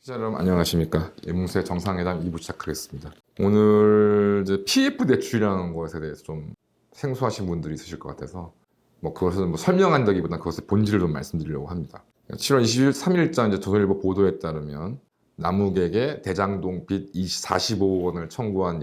시청자 여러분 안녕하십니까. 예뭉수의 정상회담 2부 시작하겠습니다. 오늘 이제 PF 대출이라는 것에 대해서 좀 생소하신 분들이 있으실 것 같아서 그것을 설명한다기보다 그것의 본질을 좀 말씀드리려고 합니다. 7월 23일자 이제 조선일보 보도에 따르면 남욱에게 대장동 빚 45억 원을 청구한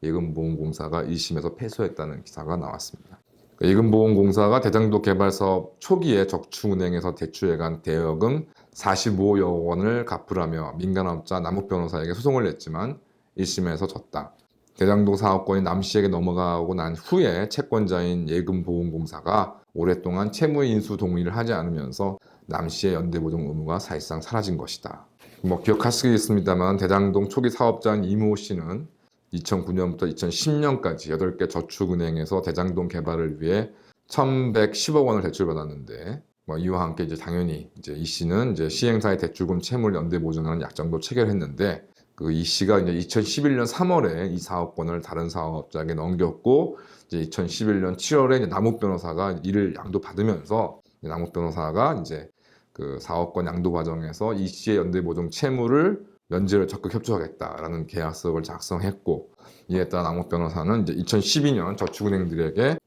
예금보험공사가 1심에서 패소했다는 기사가 나왔습니다. 예금보험공사가 대장동 개발 사업 초기에 저축은행에서 대출해간 대여금 45억 원을 갚으라며 민간업자 남욱 변호사에게 소송을 냈지만 1심에서 졌다. 대장동 사업권이 남씨에게 넘어가고 난 후에 채권자인 예금보험공사가 오랫동안 채무인수 동의를 하지 않으면서 남씨의 연대보증 의무가 사실상 사라진 것이다. 기억하시겠습니다만 대장동 초기 사업자인 이모 씨는 2009년부터 2010년까지 8개 저축은행에서 대장동 개발을 위해 1,110억 원을 대출받았는데 이와 함께 당연히 이 씨는 시행사의 대출금 채무를 연대 보증하는 약정도 체결했는데 이 씨가 2011년 3월에 이 사업권을 다른 사업자에게 넘겼고 2011년 7월에 남욱 변호사가 이를 양도받으면서 남욱 변호사가 그 사업권 양도 과정에서 이 씨의 연대 보증 채무를 면제를 적극 협조하겠다라는 계약서를 작성했고, 이에 따라 남욱 변호사는 2012년 저축은행들에게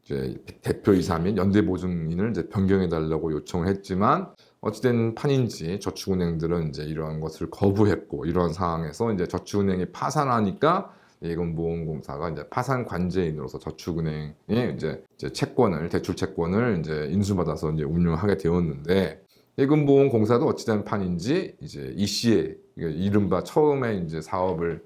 대표이사 및 연대보증인을 변경해달라고 요청을 했지만, 어찌된 판인지 저축은행들은 이러한 것을 거부했고, 이러한 상황에서 저축은행이 파산하니까 예금보험공사가 파산 관제인으로서 저축은행의 채권을, 대출 채권을 인수받아서 운용하게 되었는데, 예금보험공사도 어찌된 판인지 이 씨의 이른바 처음에 사업을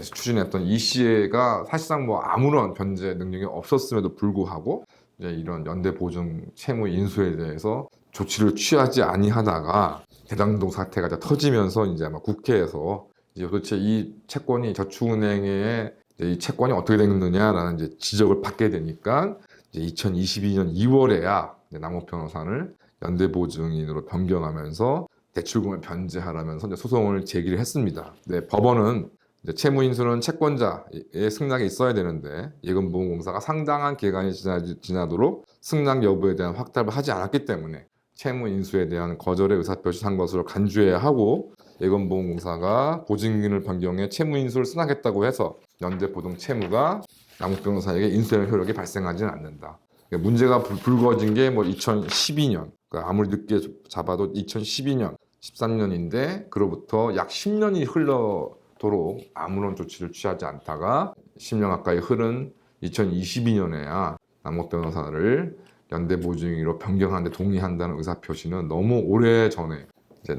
추진했던 이 씨가 사실상 아무런 변제 능력이 없었음에도 불구하고 이런 연대보증 채무 인수에 대해서 조치를 취하지 아니하다가 대장동 사태가 터지면서 아마 국회에서 도대체 이 채권이 저축은행의 이 채권이 어떻게 됐느냐라는 지적을 받게 되니까 2022년 2월에야 남욱 변호사를 연대보증인으로 변경하면서 대출금을 변제하라면서 소송을 제기를 했습니다. 법원은 채무인수는 채권자의 승낙이 있어야 되는데 예금보험공사가 상당한 기간이 지나도록 승낙 여부에 대한 확답을 하지 않았기 때문에 채무인수에 대한 거절의 의사표시를 한 것으로 간주해야 하고, 예금보험공사가 보증인을 변경해 채무인수를 승낙했다고 해서 연대보증 채무가 남욱 변호사에게 인수의 효력이 발생하지는 않는다. 문제가 불거진 게 2012년, 그러니까 아무리 늦게 잡아도 2012년, 13년인데 그로부터 약 10년이 흘러도록 아무런 조치를 취하지 않다가 10년 가까이 흐른 2022년에야 남욱 변호사를 연대보증인으로 변경하는 데 동의한다는 의사표시는 너무 오래 전에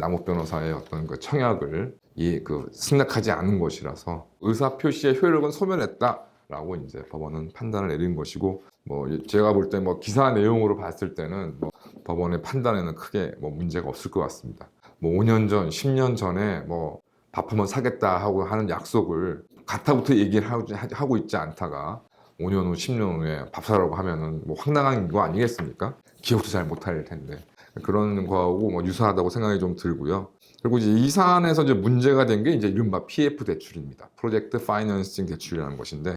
남욱 변호사의 어떤 그 청약을 승낙하지 않은 것이라서 의사표시의 효력은 소멸했다라고 법원은 판단을 내린 것이고, 제가 볼 때 기사 내용으로 봤을 때는 법원의 판단에는 크게 문제가 없을 것 같습니다. 5년 전, 10년 전에 밥 한번 사겠다 하고 하는 약속을 가타부터 얘기를 하고 있지 않다가 5년 후, 10년 후에 밥 사라고 하면은 황당한 거 아니겠습니까? 기억도 잘 못할 텐데. 그런 거하고 유사하다고 생각이 좀 들고요. 그리고 이 사안에서 문제가 된 게 이른바 PF 대출입니다. 프로젝트 파이낸싱 대출이라는 것인데,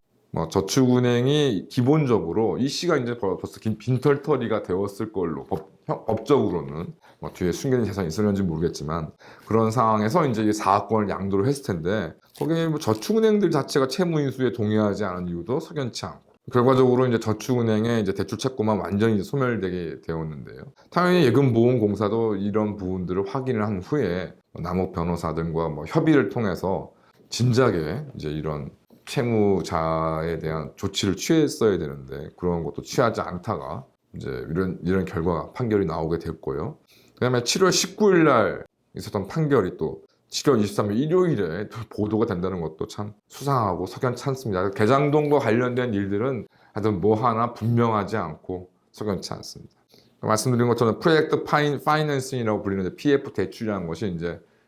저축은행이 기본적으로 이 씨가 벌써 빈털터리가 되었을 걸로 법적으로는 뒤에 숨겨진 재산이 있을는지 모르겠지만 그런 상황에서 이 사업권을 양도를 했을 텐데, 거기에 저축은행들 자체가 채무인수에 동의하지 않은 이유도 석연치 않고, 결과적으로 저축은행의 대출 채권만 완전히 소멸되게 되었는데요. 당연히 예금보험공사도 이런 부분들을 확인을 한 후에 남욱 변호사 등과 협의를 통해서 진작에 이런 채무자에 대한 조치를 취했어야 되는데 그런 것도 취하지 않다가 이런 결과가 판결이 나오게 됐고요. 그다음에 7월 19일 날 있었던 판결이 또 7월 23일 일요일에 또 보도가 된다는 것도 참 수상하고 석연치 않습니다. 대장동과 관련된 일들은 하여튼 하나 분명하지 않고 석연치 않습니다. 말씀드린 것처럼 프로젝트 파이낸싱이라고 불리는 PF 대출이라는 것이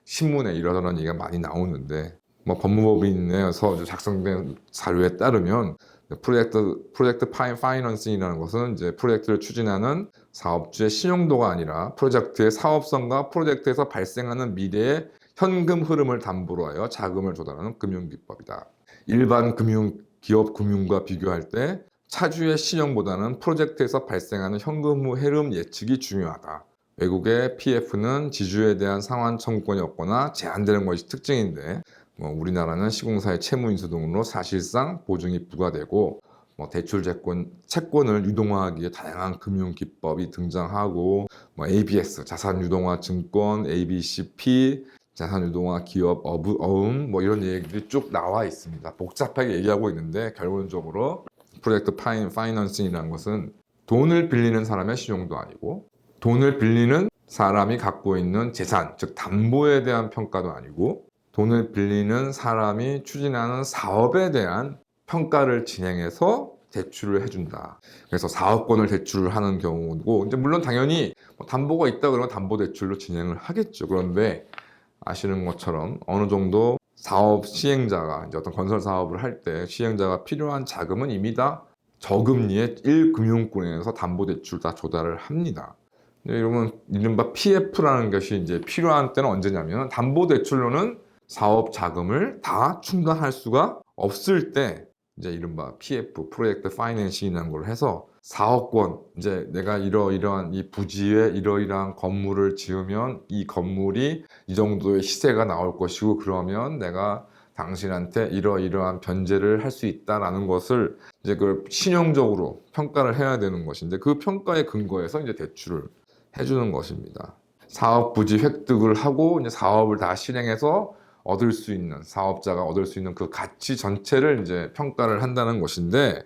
신문에 이러저런 얘기가 많이 나오는데, 법무법인에서 작성된 자료에 따르면 프로젝트 파이낸싱이라는 것은 프로젝트를 추진하는 사업주의 신용도가 아니라 프로젝트의 사업성과 프로젝트에서 발생하는 미래의 현금 흐름을 담보로 하여 자금을 조달하는 금융기법이다. 일반 기업 금융과 비교할 때 차주의 신용보다는 프로젝트에서 발생하는 현금 흐름 예측이 중요하다. 외국의 PF는 지주에 대한 상환 청구권이 없거나 제한되는 것이 특징인데 우리나라는 시공사의 채무 인수 등으로 사실상 보증이 부과되고 대출 채권을 유동화하기 위해 다양한 금융 기법이 등장하고 ABS 자산 유동화 증권, ABCP 자산 유동화 기업 어음 이런 얘기들이 쭉 나와 있습니다. 복잡하게 얘기하고 있는데 결론적으로 프로젝트 파이낸싱이라는 것은 돈을 빌리는 사람의 신용도 아니고 돈을 빌리는 사람이 갖고 있는 재산, 즉 담보에 대한 평가도 아니고 돈을 빌리는 사람이 추진하는 사업에 대한 평가를 진행해서 대출을 해준다. 그래서 사업권을 대출하는 경우고, 이제 물론 당연히 담보가 있다 그러면 담보 대출로 진행을 하겠죠. 그런데 아시는 것처럼 어느 정도 사업 시행자가 이제 어떤 건설 사업을 할 때 시행자가 필요한 자금은 이미 다 저금리의 1금융권에서 담보 대출 다 조달을 합니다. 이러면 이른바 PF라는 것이 이제 필요한 때는 언제냐면 담보 대출로는 사업 자금을 다 충당할 수가 없을 때 이제 이른바 PF, 프로젝트 파이낸싱이라는 걸 해서 사업권, 이제 내가 이러이러한 이 부지에 이러이러한 건물을 지으면 이 건물이 이 정도의 시세가 나올 것이고 그러면 내가 당신한테 이러이러한 변제를 할 수 있다라는 것을 이제 그걸 신용적으로 평가를 해야 되는 것인데 그 평가에 근거해서 이제 대출을 해주는 것입니다. 사업 부지 획득을 하고 이제 사업을 다 실행해서 얻을 수 있는 사업자가 얻을 수 있는 그 가치 전체를 이제 평가를 한다는 것인데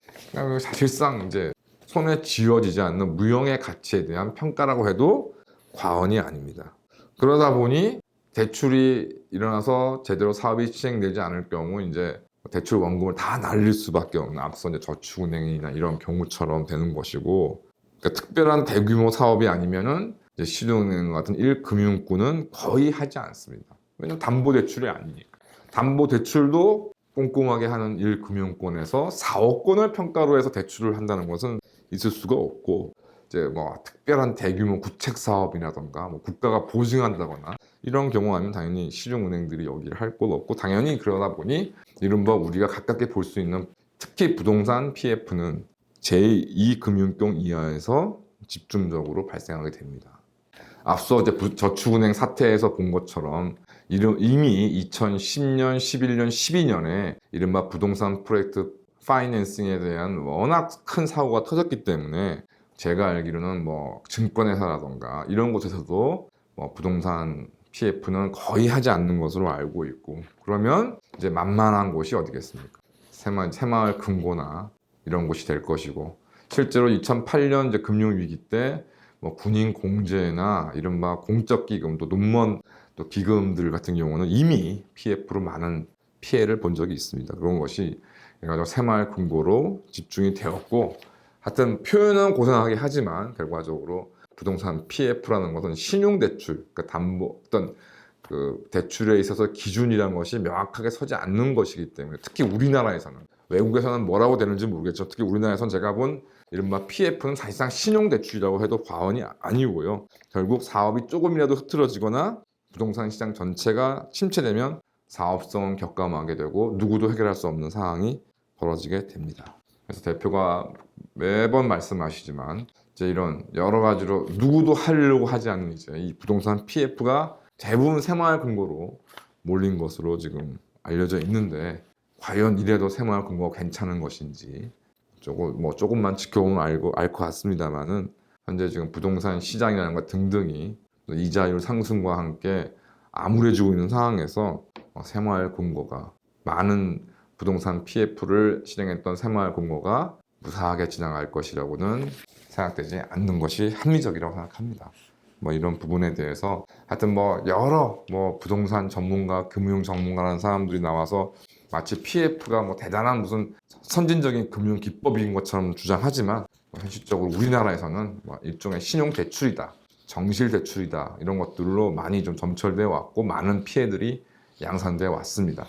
사실상 이제 손에 쥐어지지 않는 무형의 가치에 대한 평가라고 해도 과언이 아닙니다. 그러다 보니 대출이 일어나서 제대로 사업이 시행되지 않을 경우 이제 대출 원금을 다 날릴 수밖에 없는 앞서 이제 저축은행이나 이런 경우처럼 되는 것이고 그러니까 특별한 대규모 사업이 아니면은 이제 신용은행 같은 1금융권은 거의 하지 않습니다. 왜냐면 담보대출이 아니니까. 담보대출도 꼼꼼하게 하는 1금융권에서 사업권을 평가로 해서 대출을 한다는 것은 있을 수가 없고 이제 특별한 대규모 구책 사업이라던가 국가가 보증한다거나 이런 경우 하면 당연히 시중은행들이 여기를 할 것 없고 당연히 그러다 보니 이른바 우리가 가깝게 볼 수 있는 특히 부동산 PF는 제2금융권 이하에서 집중적으로 발생하게 됩니다. 앞서 이제 저축은행 사태에서 본 것처럼 이미 2010년, 11년, 12년에 이른바 부동산 프로젝트 파이낸싱에 대한 워낙 큰 사고가 터졌기 때문에 제가 알기로는 증권회사라던가 이런 곳에서도 부동산 PF는 거의 하지 않는 것으로 알고 있고 그러면 이제 만만한 곳이 어디겠습니까? 새마을 금고나 이런 곳이 될 것이고 실제로 2008년 이제 금융위기 때 군인 공제나 이른바 공적 기금 또 눈먼 또 기금들 같은 경우는 이미 PF로 많은 피해를 본 적이 있습니다. 그런 것이 새마을 금고로 집중이 되었고 하여튼 표현은 고상하게 하지만 결과적으로 부동산 PF라는 것은 신용대출, 그러니까 담보 어떤 그 대출에 있어서 기준이라는 것이 명확하게 서지 않는 것이기 때문에 특히 우리나라에서는 외국에서는 뭐라고 되는지 모르겠죠. 특히 우리나라에서는 제가 본 이른바 PF는 사실상 신용대출이라고 해도 과언이 아니고요. 결국 사업이 조금이라도 흐트러지거나 부동산 시장 전체가 침체되면 사업성은 격감하게 되고 누구도 해결할 수 없는 상황이 벌어지게 됩니다. 그래서 대표가 매번 말씀하시지만 이제 이런 여러 가지로 누구도 하려고 하지 않는 이제 이 부동산 PF가 대부분 새마을 금고로 몰린 것으로 지금 알려져 있는데 과연 이래도 새마을 금고가 괜찮은 것인지 조금만 지켜보면 알 것 같습니다만은 현재 지금 부동산 시장이라는 것 등등이 이자율 상승과 함께 암울해지고 있는 상황에서 새마을 금고가 많은 부동산 PF를 실행했던 새마을 금고가 무사하게 지나갈 것이라고는 생각되지 않는 것이 합리적이라고 생각합니다. 이런 부분에 대해서 하여튼 여러 부동산 전문가, 금융 전문가라는 사람들이 나와서 마치 PF가 대단한 무슨 선진적인 금융 기법인 것처럼 주장하지만 현실적으로 우리나라에서는 일종의 신용 대출이다, 정실 대출이다 이런 것들로 많이 좀 점철되어 왔고 많은 피해들이 양산되어 왔습니다.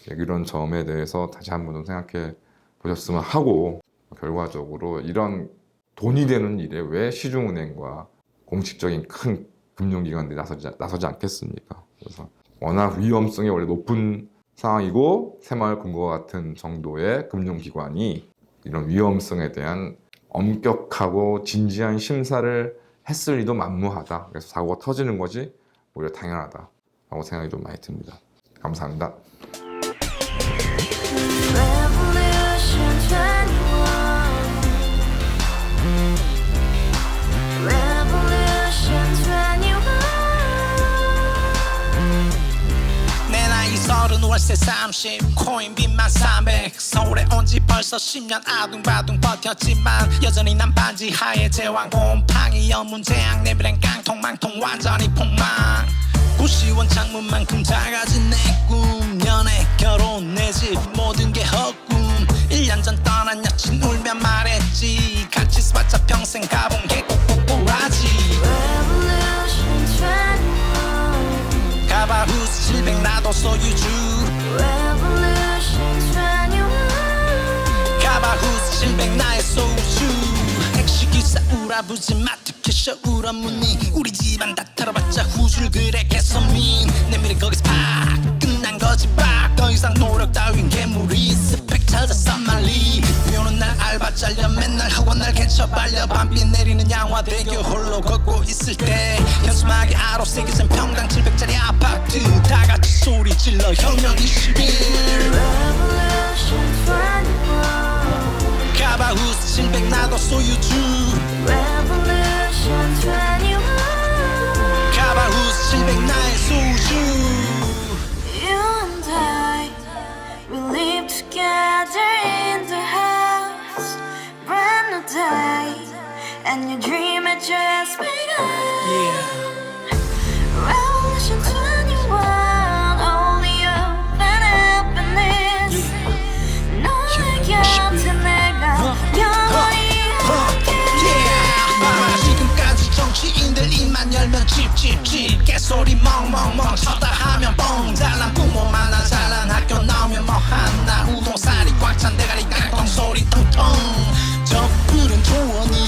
이런 점에 대해서 다시 한번 좀 생각해 보셨으면 하고 결과적으로 이런 돈이 되는 일에 왜 시중은행과 공식적인 큰 금융기관들이 나서지 않겠습니까? 그래서 워낙 위험성이 원래 높은 상황이고 새마을 금고와 같은 정도의 금융기관이 이런 위험성에 대한 엄격하고 진지한 심사를 했을 리도 만무하다. 그래서 사고가 터지는 것이 오히려 당연하다라고 생각이 좀 많이 듭니다. 감사합니다. 서른 월세 30 코인빚만 300 서울에 온 지 벌써 10년 아둥바둥 버텼지만 여전히 난 반지 하에 제왕 곰팡이 연문제약 내비랑 깡통망통 완전히 폭망 고시원 창문만큼 작아진 내 꿈 연애 결혼 내 집 모든 게 헛꿈 1년 전 떠난 여친 울며 말했지 같이 써봤자 평생 가본 게 꼭꼭꼭하지 가바후스 700 나도 소유주 가바후스 700 나의 소주 택시기사 우라부지 마트 캐셔 울어무니 우리 집안 다 털어봤자 후줄 그래 개선민 내 미래 거기서 팍 끝난 거지 팍더 이상 노력 따윈 괴물이 스펙 찾아서 말리 비오는 날 알바 잘려 맨날 학원 날 개쳐 발려 밤비 내리는 양화대교 홀로 걷고 있을 때 현수막에 아로 새겨진 평당 700짜리 아파트 다같이 소리 질러 혁명 21 가바후스 700 나도 소유주 가바후스 700 나의 소주 You and I, we live together in the house, brand new day, and your dream had just begun. yeah. Revolution 21, only open happiness. 너의 곁에 내가 영원히 yeah. 지금까지 정치인들 입만 열면 찝찝찝 개소리 멍멍멍 쳤다 하면 뻥 잘난 부모 만나 잘난 학교 나오면 뭐 하나 우동살이 꽉 찬 대가리 깡통 소리 텅텅 저 푸른 초원이